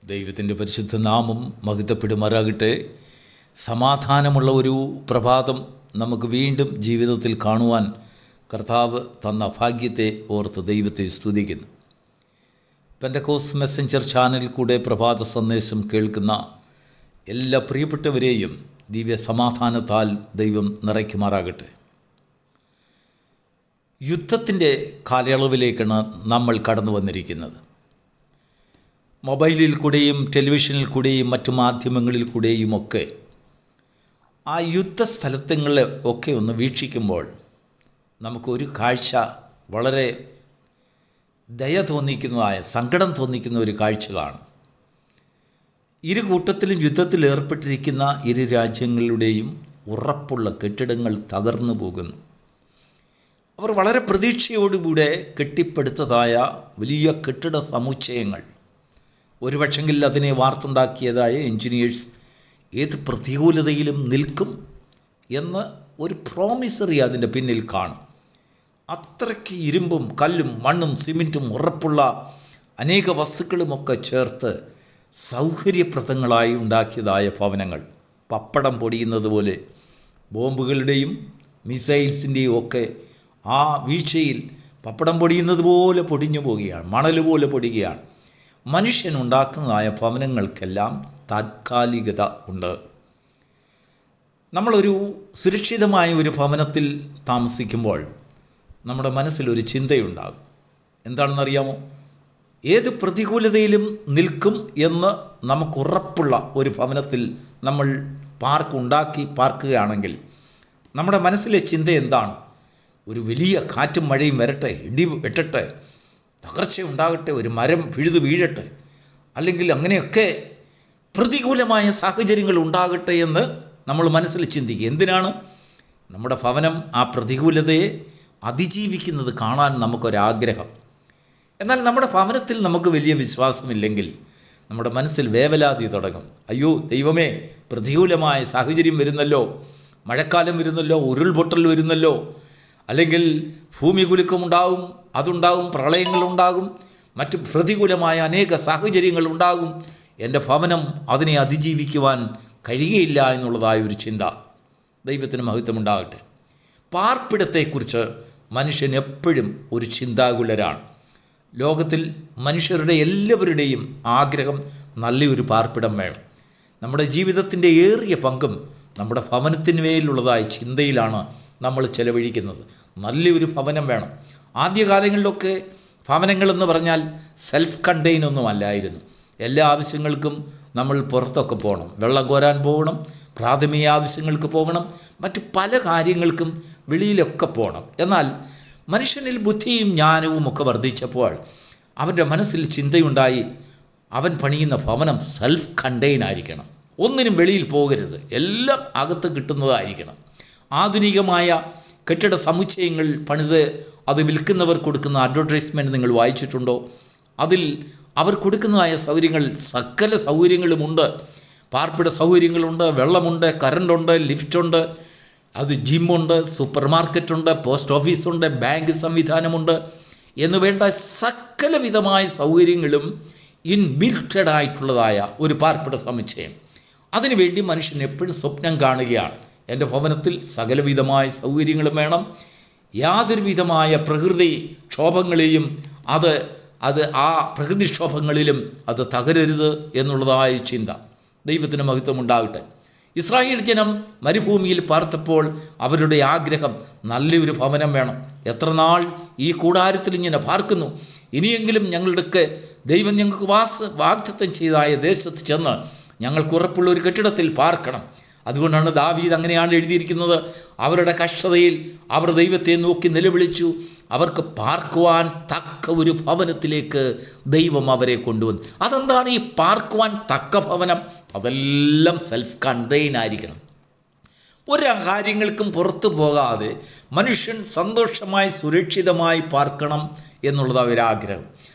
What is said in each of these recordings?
ദൈവത്തിൻ്റെ പരിശുദ്ധ നാമം മഹത്വപ്പെടുമാറാകട്ടെ. സമാധാനമുള്ള ഒരു പ്രഭാതം നമുക്ക് വീണ്ടും ജീവിതത്തിൽ കാണുവാൻ കർത്താവ് തന്ന ഭാഗ്യത്തെ ഓർത്ത് ദൈവത്തെ സ്തുതിക്കുന്നു. പെന്തക്കോസ്റ്റ് മെസ്സഞ്ചർ ചാനലിൽ കൂടെ പ്രഭാത സന്ദേശം കേൾക്കുന്ന എല്ലാ പ്രിയപ്പെട്ടവരെയും ദിവ്യ സമാധാനത്താൽ ദൈവം നിറയ്ക്കുമാറാകട്ടെ. യുദ്ധത്തിൻ്റെ കാലയളവിലേക്കാണ് നമ്മൾ കടന്നു വന്നിരിക്കുന്നത്. മൊബൈലിൽ കൂടെയും ടെലിവിഷനിൽ കൂടെയും മറ്റു മാധ്യമങ്ങളിൽ കൂടെയും ഒക്കെ ആ യുദ്ധസ്ഥലങ്ങളെ ഒക്കെ ഒന്ന് വീക്ഷിക്കുമ്പോൾ നമുക്കൊരു കാഴ്ച വളരെ ദയ തോന്നിക്കുന്നതായ, സങ്കടം തോന്നിക്കുന്ന ഒരു കാഴ്ച കാണും. ഇരു കൂട്ടത്തിലും യുദ്ധത്തിൽ ഏർപ്പെട്ടിരിക്കുന്ന ഇരു രാജ്യങ്ങളുടെയും ഉറപ്പുള്ള കെട്ടിടങ്ങൾ തകർന്നു പോകുന്നു. അവർ വളരെ പ്രതീക്ഷയോടുകൂടെ കെട്ടിപ്പടുത്തതായ വലിയ കെട്ടിട സമുച്ചയങ്ങൾ, ഒരുപക്ഷെങ്കിൽ അതിനെ വാർത്തുണ്ടാക്കിയതായ എൻജിനീയേഴ്സ് ഏത് പ്രതികൂലതയിലും നിൽക്കും എന്ന് ഒരു പ്രോമിസറി അതിൻ്റെ പിന്നിൽ കാണും. അത്രയ്ക്ക് ഇരുമ്പും കല്ലും മണ്ണും സിമെൻറ്റും ഉറപ്പുള്ള അനേക വസ്തുക്കളുമൊക്കെ ചേർത്ത് സൗകര്യപ്രദങ്ങളായി ഉണ്ടാക്കിയതായ ഭവനങ്ങൾ പപ്പടം പൊടിയുന്നത് പോലെ ബോംബുകളുടെയും മിസൈൽസിൻ്റെയും ഒക്കെ ആ വീഴ്ചയിൽ പപ്പടം പൊടിയുന്നത് പോലെ പൊടിഞ്ഞു പോവുകയാണ്, മണൽ പോലെ പൊടിയുകയാണ്. മനുഷ്യനുണ്ടാക്കുന്നതായ ഭവനങ്ങൾക്കെല്ലാം താത്കാലികത ഉണ്ട്. നമ്മളൊരു സുരക്ഷിതമായ ഒരു ഭവനത്തിൽ താമസിക്കുമ്പോൾ നമ്മുടെ മനസ്സിലൊരു ചിന്തയുണ്ടാകും. എന്താണെന്നറിയാമോ? ഏത് പ്രതികൂലതയിലും നിൽക്കും എന്ന് നമുക്കുറപ്പുള്ള ഒരു ഭവനത്തിൽ നമ്മൾ പാർക്കുകയാണെങ്കിൽ നമ്മുടെ മനസ്സിലെ ചിന്ത എന്താണ്? ഒരു വലിയ കാറ്റും മഴയും വരട്ടെ, ഇടി വെട്ടട്ടെ, തകർച്ചയുണ്ടാകട്ടെ, ഒരു മരം വീഴട്ടെ, അല്ലെങ്കിൽ അങ്ങനെയൊക്കെ പ്രതികൂലമായ സാഹചര്യങ്ങൾ ഉണ്ടാകട്ടെ എന്ന് നമ്മൾ മനസ്സിൽ ചിന്തിക്കുക. എന്തിനാണ്? നമ്മുടെ ഭവനം ആ പ്രതികൂലതയെ അതിജീവിക്കുന്നത് കാണാൻ നമുക്കൊരാഗ്രഹം. എന്നാൽ നമ്മുടെ ഭവനത്തിൽ നമുക്ക് വലിയ വിശ്വാസമില്ലെങ്കിൽ നമ്മുടെ മനസ്സിൽ വേവലാതി തുടങ്ങും. അയ്യോ ദൈവമേ, പ്രതികൂലമായ സാഹചര്യം വരുന്നല്ലോ, മഴക്കാലം വരുന്നല്ലോ, ഉരുൾപൊട്ടൽ വരുന്നല്ലോ, അല്ലെങ്കിൽ ഭൂമി കുലുക്കമുണ്ടാകും, അതുണ്ടാകും, പ്രളയങ്ങളുണ്ടാകും, മറ്റു പ്രതികൂലമായ അനേക സാഹചര്യങ്ങളുണ്ടാകും. എൻ്റെ ഭവനം അതിനെ അതിജീവിക്കുവാൻ കഴിയുകയില്ല എന്നുള്ളതായ ഒരു ചിന്ത. ദൈവത്തിന് മഹത്വമുണ്ടാകട്ടെ. പാർപ്പിടത്തെക്കുറിച്ച് മനുഷ്യൻ എപ്പോഴും ഒരു ചിന്താകുലരാണ്. ലോകത്തിൽ മനുഷ്യരുടെ എല്ലാവരുടെയും ആഗ്രഹം നല്ലൊരു പാർപ്പിടം വേണം. നമ്മുടെ ജീവിതത്തിൻ്റെ ഏറിയ പങ്കും നമ്മുടെ ഭവനത്തിന് മേലുള്ളതായ ചിന്തയിലാണ് നമ്മൾ ചെലവഴിക്കുന്നത്. നല്ലൊരു ഭവനം വേണം. ആദ്യകാലങ്ങളിലൊക്കെ ഭവനങ്ങളെന്ന് പറഞ്ഞാൽ സെൽഫ് കണ്ടെയ്ൻ ഒന്നും അല്ലായിരുന്നു. എല്ലാ ആവശ്യങ്ങൾക്കും നമ്മൾ പുറത്തൊക്കെ പോകണം, വെള്ളം കോരാൻ പോകണം, പ്രാഥമിക ആവശ്യങ്ങൾക്ക് പോകണം, മറ്റു പല കാര്യങ്ങൾക്കും വെളിയിലൊക്കെ പോകണം. എന്നാൽ മനുഷ്യനിൽ ബുദ്ധിയും ജ്ഞാനവും ഒക്കെ വർദ്ധിച്ചപ്പോൾ അവൻ്റെ മനസ്സിൽ ചിന്തയുണ്ടായി, അവൻ പണിയുന്ന ഭവനം സെൽഫ് കണ്ടെയ്ൻ ആയിരിക്കണം, ഒന്നിനും വെളിയിൽ പോകരുത്, എല്ലാം അകത്ത് കിട്ടുന്നതായിരിക്കണം. ആധുനികമായ കെട്ടിട സമുച്ചയങ്ങൾ പണിത് അത് വിൽക്കുന്നവർ കൊടുക്കുന്ന അഡ്വർടൈസ്മെൻറ്റ് നിങ്ങൾ വായിച്ചിട്ടുണ്ടോ? അതിൽ അവർ കൊടുക്കുന്നതായ സൗകര്യങ്ങൾ, സകല സൗകര്യങ്ങളുമുണ്ട്. പാർപ്പിട സൗകര്യങ്ങളുണ്ട്, വെള്ളമുണ്ട്, കറണ്ടുണ്ട്, ലിഫ്റ്റുണ്ട്, അത് ജിമ്മുണ്ട്, സൂപ്പർ മാർക്കറ്റുണ്ട്, പോസ്റ്റ് ഓഫീസുണ്ട്, ബാങ്ക് സംവിധാനമുണ്ട് എന്ന് വേണ്ട സകല വിധമായ സൗകര്യങ്ങളും ഇൻബിൽറ്റഡ് ആയിട്ടുള്ളതായ ഒരു പാർപ്പിട സമുച്ചയം. അതിനുവേണ്ടി മനുഷ്യൻ എപ്പോഴും സ്വപ്നം കാണുകയാണ്. എൻ്റെ ഭവനത്തിൽ സകലവിധമായ സൗകര്യങ്ങളും വേണം, യാതൊരു വിധമായ പ്രകൃതിക്ഷോഭങ്ങളെയും അത് ആ പ്രകൃതിക്ഷോഭങ്ങളിലും അത് തകരരുത് എന്നുള്ളതായ ചിന്ത. ദൈവത്തിന് മഹത്വമുണ്ടാകട്ടെ. ഇസ്രായേൽ ജനം മരുഭൂമിയിൽ പാർത്തപ്പോൾ അവരുടെ ആഗ്രഹം നല്ലൊരു ഭവനം വേണം. എത്ര നാൾ ഈ കൂടാരത്തിൽ ഇങ്ങനെ പാർക്കുന്നു, ഇനിയെങ്കിലും ഞങ്ങളുടെയൊക്കെ ദൈവം ഞങ്ങൾക്ക് വാഗ്ദത്തം ചെയ്തതായ ദേശത്ത് ചെന്ന് ഞങ്ങൾക്ക് ഉറപ്പുള്ള ഒരു കെട്ടിടത്തിൽ പാർക്കണം. അതുകൊണ്ടാണ് ദാവീദ് അങ്ങനെയാണ് എഴുതിയിരിക്കുന്നത്. അവരുടെ കഷ്ടതയിൽ അവർ ദൈവത്തെ നോക്കി നിലവിളിച്ചു, അവർക്ക് പാർക്കുവാൻ തക്ക ഒരു ഭവനത്തിലേക്ക് ദൈവം അവരെ കൊണ്ടുവന്നു. അതെന്താണ് ഈ പാർക്കുവാൻ തക്ക ഭവനം? അതെല്ലാം സെൽഫ് കണ്ടെയ്ൻ ആയിരിക്കണം. ഒരു കാര്യങ്ങൾക്കും പുറത്തു പോകാതെ മനുഷ്യൻ സന്തോഷമായി സുരക്ഷിതമായി പാർക്കണം എന്നുള്ളതാണ് ഒരാഗ്രഹം.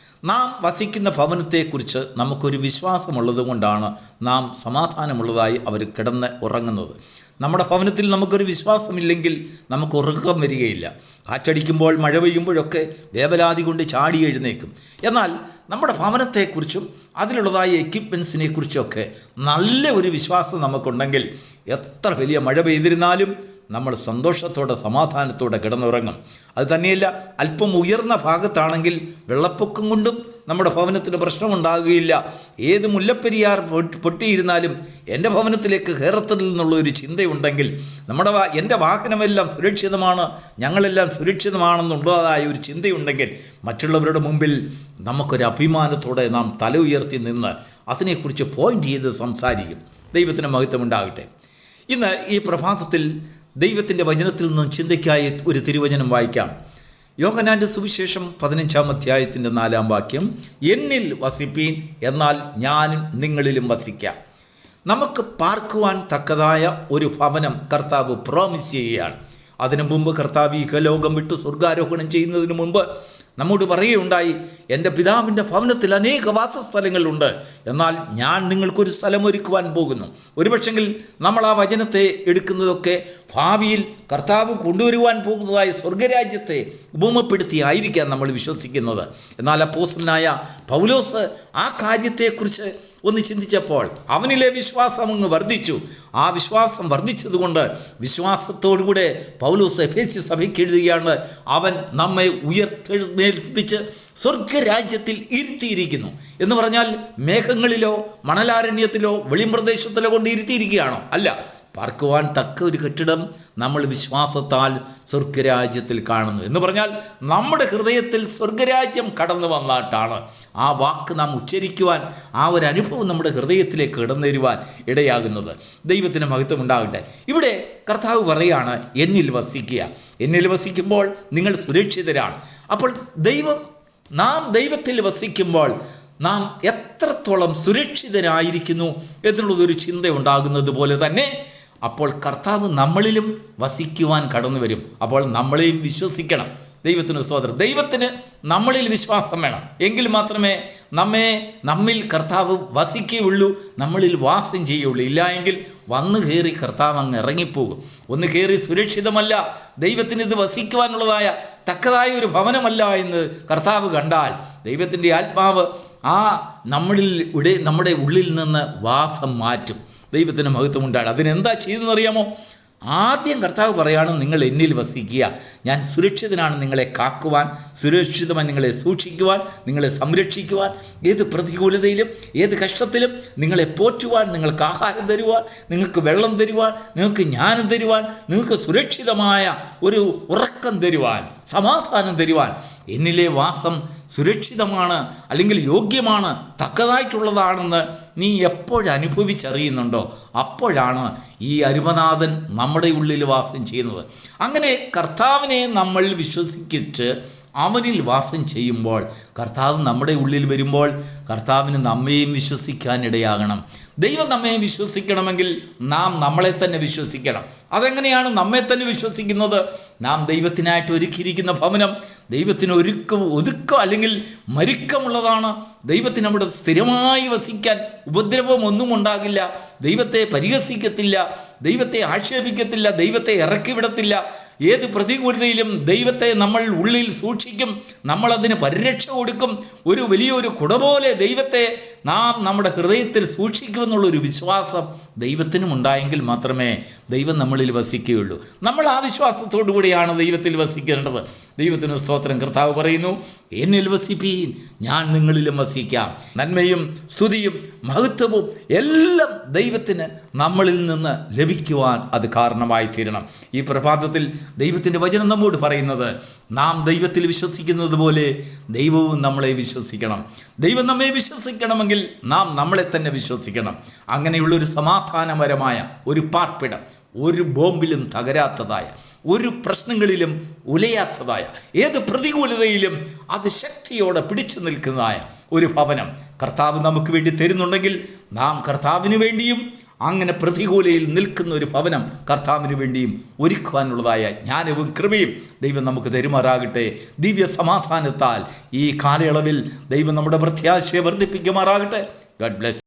നാം വസിക്കുന്ന ഭവനത്തെക്കുറിച്ച് നമുക്കൊരു വിശ്വാസമുള്ളത് കൊണ്ടാണ് നാം സമാധാനമുള്ളതായി അവർ കിടന്ന് ഉറങ്ങുന്നത്. നമ്മുടെ ഭവനത്തിൽ നമുക്കൊരു വിശ്വാസമില്ലെങ്കിൽ നമുക്ക് ഉറക്കം വരികയില്ല. കാറ്റടിക്കുമ്പോൾ മഴ പെയ്യുമ്പോഴൊക്കെ വേവലാതി കൊണ്ട് ചാടി എഴുന്നേക്കും. എന്നാൽ നമ്മുടെ ഭവനത്തെക്കുറിച്ചും അതിലുള്ളതായ എക്യുപ്മെൻസിനെ കുറിച്ചൊക്കെ നല്ല ഒരു വിശ്വാസം നമുക്കുണ്ടെങ്കിൽ എത്ര വലിയ മഴ പെയ്തിരുന്നാലും നമ്മൾ സന്തോഷത്തോടെ സമാധാനത്തോടെ കിടന്നുറങ്ങും. അത് തന്നെയല്ല, അല്പം ഉയർന്ന ഭാഗത്താണെങ്കിൽ വെള്ളപ്പൊക്കം കൊണ്ടും നമ്മുടെ ഭവനത്തിന് പ്രശ്നമുണ്ടാകുകയില്ല. ഏത് മുല്ലപ്പെരിയാർ പൊട്ടിയിരുന്നാലും എൻ്റെ ഭവനത്തിലേക്ക് കയറത്തിൽ നിന്നുള്ള ഒരു ചിന്തയുണ്ടെങ്കിൽ എൻ്റെ വാഹനമെല്ലാം സുരക്ഷിതമാണ്, ഞങ്ങളെല്ലാം സുരക്ഷിതമാണെന്നുള്ളതായ ഒരു ചിന്തയുണ്ടെങ്കിൽ മറ്റുള്ളവരുടെ മുമ്പിൽ നമുക്കൊരു അഭിമാനത്തോടെ നാം തല ഉയർത്തി നിന്ന് അതിനെക്കുറിച്ച് പോയിൻ്റ് ചെയ്ത് സംസാരിക്കും. ദൈവത്തിന് മഹത്വമുണ്ടാകട്ടെ. ഇന്ന് ഈ പ്രഭാതത്തിൽ ദൈവത്തിൻ്റെ വചനത്തിൽ നിന്നും ചിന്തയ്ക്കായി ഒരു തിരുവചനം വായിക്കാം. യോഹന്നാൻ്റെ സുവിശേഷം 15-ാം അധ്യായത്തിൻ്റെ 4-ാം വാക്യം, എന്നിൽ വസിപ്പീൻ, എന്നാൽ ഞാൻ നിങ്ങളിലും വസിക്കാം. നമുക്ക് പാർക്കുവാൻ തക്കതായ ഒരു ഭവനം കർത്താവ് പ്രോമിസ് ചെയ്യുകയാണ്. അതിനു മുമ്പ് കർത്താവ് ഈ ലോകം വിട്ട് സ്വർഗാരോഹണം ചെയ്യുന്നതിന് മുമ്പ് നമ്മോട് പറയുകയുണ്ടായി, എൻ്റെ പിതാവിൻ്റെ ഭവനത്തിൽ അനേക വാസസ്ഥലങ്ങളുണ്ട്, എന്നാൽ ഞാൻ നിങ്ങൾക്കൊരു സ്ഥലമൊരുക്കുവാൻ പോകുന്നു. ഒരുപക്ഷെങ്കിൽ നമ്മൾ ആ വചനത്തെ എടുക്കുന്നതൊക്കെ ഭാവിയിൽ കർത്താവ് കൊണ്ടുവരുവാൻ പോകുന്നതായ സ്വർഗരാജ്യത്തെ ഉപമപ്പെടുത്തിയായിരിക്കാം നമ്മൾ വിശ്വസിക്കുന്നത്. എന്നാൽ അപ്പോസ്തലനായ പൗലോസ് ആ കാര്യത്തെക്കുറിച്ച് ഒന്ന് ചിന്തിച്ചപ്പോൾ അവനിലെ വിശ്വാസം അങ്ങ് വർദ്ധിച്ചു. ആ വിശ്വാസം വർദ്ധിച്ചതുകൊണ്ട് വിശ്വാസത്തോടുകൂടെ പൗലോസ് എഫേസ്യ സഭയ്ക്ക് എഴുതുകയാണ്, അവൻ നമ്മെ ഉയർത്തെഴുന്നേൽപ്പിച്ച് സ്വർഗരാജ്യത്തിൽ ഇരുത്തിയിരിക്കുന്നു എന്ന് പറഞ്ഞാൽ മേഘങ്ങളിലോ മണലാരണ്യത്തിലോ വെളിമ്പ്രദേശത്തിലോ കൊണ്ട് ഇരുത്തിയിരിക്കുകയാണോ? അല്ല, പാർക്കുവാൻ തക്ക ഒരു കെട്ടിടം നമ്മൾ വിശ്വാസത്താൽ സ്വർഗരാജ്യത്തിൽ കാണുന്നു എന്ന് പറഞ്ഞാൽ നമ്മുടെ ഹൃദയത്തിൽ സ്വർഗരാജ്യം കടന്നു വന്നിട്ടാണ് ആ വാക്ക് നാം ഉച്ചരിക്കുവാൻ, ആ ഒരു അനുഭവം നമ്മുടെ ഹൃദയത്തിലേക്ക് കടന്നു വരുവാൻ ഇടയാകുന്നത്. ദൈവത്തിന് മഹത്വം ഉണ്ടാകട്ടെ. ഇവിടെ കർത്താവ് പറയാണ്, എന്നിൽ വസിക്കുക. എന്നിൽ വസിക്കുമ്പോൾ നിങ്ങൾ സുരക്ഷിതരാണ്. അപ്പോൾ നാം ദൈവത്തിൽ വസിക്കുമ്പോൾ നാം എത്രത്തോളം സുരക്ഷിതരായിരിക്കുന്നു എന്നുള്ളതൊരു ചിന്ത ഉണ്ടാകുന്നത് പോലെ തന്നെ അപ്പോൾ കർത്താവ് നമ്മളിലും വസിക്കുവാൻ കടന്നു വരും. അപ്പോൾ നമ്മളെയും വിശ്വസിക്കണം. ദൈവത്തിന് സ്തോത്രം. ദൈവത്തിന് നമ്മളിൽ വിശ്വാസം വേണം. എങ്കിൽ മാത്രമേ നമ്മിൽ കർത്താവ് വസിക്കുകയുള്ളൂ, നമ്മളിൽ വാസം ചെയ്യുള്ളൂ. ഇല്ല എങ്കിൽ വന്നു കയറി കർത്താവ് അങ്ങ് ഇറങ്ങിപ്പോകും. ഒന്ന് കയറി സുരക്ഷിതമല്ല, ദൈവത്തിന് ഇത് വസിക്കുവാനുള്ളതായ തക്കതായ ഒരു ഭവനമല്ല എന്ന് കർത്താവ് കണ്ടാൽ ദൈവത്തിൻ്റെ ആത്മാവ് നമ്മുടെ ഉള്ളിൽ നിന്ന് വാസം മാറ്റും. ദൈവത്തിന് മഹത്വം ഉണ്ടാകും. അതിനെന്താ ചെയ്തെന്നറിയാമോ? ആദ്യം കർത്താവ് പറയാണ്, നിങ്ങൾ എന്നിൽ വസിക്കുക, ഞാൻ സുരക്ഷിതനാണ് നിങ്ങളെ കാക്കുവാൻ, സുരക്ഷിതമായി നിങ്ങളെ സൂക്ഷിക്കുവാൻ, നിങ്ങളെ സംരക്ഷിക്കുവാൻ, ഏത് പ്രതികൂലതയിലും ഏത് കഷ്ടത്തിലും നിങ്ങളെ പോറ്റുവാൻ, നിങ്ങൾക്ക് ആഹാരം തരുവാൻ, നിങ്ങൾക്ക് വെള്ളം തരുവാൻ, നിങ്ങൾക്ക് ജ്ഞാനം തരുവാൻ, നിങ്ങൾക്ക് സുരക്ഷിതമായ ഒരു ഉറക്കം തരുവാൻ, സമാധാനം തരുവാൻ. എന്നിലെ വാസം സുരക്ഷിതമാണ്, അല്ലെങ്കിൽ യോഗ്യമാണ്, തക്കതായിട്ടുള്ളതാണെന്ന് നീ എപ്പോഴനുഭവിച്ചറിയുന്നുണ്ടോ അപ്പോഴാണ് ഈ അരുമനാഥൻ നമ്മുടെ ഉള്ളിൽ വാസം ചെയ്യുന്നത്. അങ്ങനെ കർത്താവിനെ നമ്മൾ വിശ്വസിച്ചിട്ട് അവനിൽ വാസം ചെയ്യുമ്പോൾ, കർത്താവ് നമ്മുടെ ഉള്ളിൽ വരുമ്പോൾ കർത്താവിന് നമ്മെയും വിശ്വസിക്കാനിടയാകണം. ദൈവം നമ്മെ വിശ്വസിക്കണമെങ്കിൽ നാം നമ്മളെ തന്നെ വിശ്വസിക്കണം. അതെങ്ങനെയാണ് നമ്മെ തന്നെ വിശ്വസിക്കുന്നത്? നാം ദൈവത്തിനായിട്ട് ഒരുക്കിയിരിക്കുന്ന ഭവനം ദൈവത്തിന് ഒതുക്കം അല്ലെങ്കിൽ മരുക്കമുള്ളതാണ്. ദൈവത്തിന് അവിടെ സ്ഥിരമായി വസിക്കാൻ ഉപദ്രവം ഒന്നും ഉണ്ടാകില്ല. ദൈവത്തെ പരിഹസിക്കത്തില്ല, ദൈവത്തെ ആക്ഷേപിക്കത്തില്ല, ദൈവത്തെ ഇറക്കിവിടത്തില്ല. ഏത് പ്രതികൂലതയിലും ദൈവത്തെ നമ്മൾ ഉള്ളിൽ സൂക്ഷിക്കും, നമ്മളതിന് പരിരക്ഷ കൊടുക്കും. ഒരു വലിയൊരു കുട പോലെ ദൈവത്തെ നാം നമ്മുടെ ഹൃദയത്തിൽ സൂക്ഷിക്കുമെന്നുള്ളൊരു വിശ്വാസം ദൈവത്തിനും ഉണ്ടായെങ്കിൽ മാത്രമേ ദൈവം നമ്മളിൽ വസിക്കുകയുള്ളൂ. നമ്മൾ ആ വിശ്വാസത്തോടു കൂടിയാണ് ദൈവത്തിൽ വസിക്കേണ്ടത്. ദൈവത്തിന് സ്തോത്രം. കർത്താവ് പറയുന്നു, എന്നിൽ വസിപ്പീൻ, ഞാൻ നിങ്ങളിലും വസിക്കാം. നന്മയും സ്തുതിയും മഹത്വവും എല്ലാം ദൈവത്തിന് നമ്മളിൽ നിന്ന് ലഭിക്കുവാൻ അത് കാരണമായി തീരണം. ഈ പ്രഭാതത്തിൽ ദൈവത്തിൻ്റെ വചനം നമ്മോട് പറയുന്നത്, നാം ദൈവത്തിൽ വിശ്വസിക്കുന്നത് പോലെ ദൈവവും നമ്മളെ വിശ്വസിക്കണം. ദൈവം നമ്മെ വിശ്വസിക്കണമെങ്കിൽ നാം നമ്മളെ തന്നെ വിശ്വസിക്കണം. അങ്ങനെയുള്ളൊരു സമാധാനപരമായ ഒരു പാർപ്പിടം, ഒരു ബോംബിലും തകരാത്തതായ, ഒരു പ്രശ്നങ്ങളിലും ഉലയാത്തതായ, ഏത് പ്രതികൂലതയിലും അതിശക്തിയോടെ പിടിച്ചു നിൽക്കുന്നതായ ഒരു ഭവനം കർത്താവ് നമുക്ക് വേണ്ടി തരുന്നുണ്ടെങ്കിൽ നാം കർത്താവിന് വേണ്ടിയും അങ്ങനെ പ്രതികൂലയിൽ നിൽക്കുന്ന ഒരു ഭവനം കർത്താവിന് വേണ്ടിയും ഒരുക്കുവാനുള്ളതായ ജ്ഞാനവും കൃപയും ദൈവം നമുക്ക് തരുമാറാകട്ടെ. ദിവ്യ സമാധാനത്താൽ ഈ കാലയളവിൽ ദൈവം നമ്മുടെ പ്രത്യാശയെ വർദ്ധിപ്പിക്കുമാറാകട്ടെ. God bless.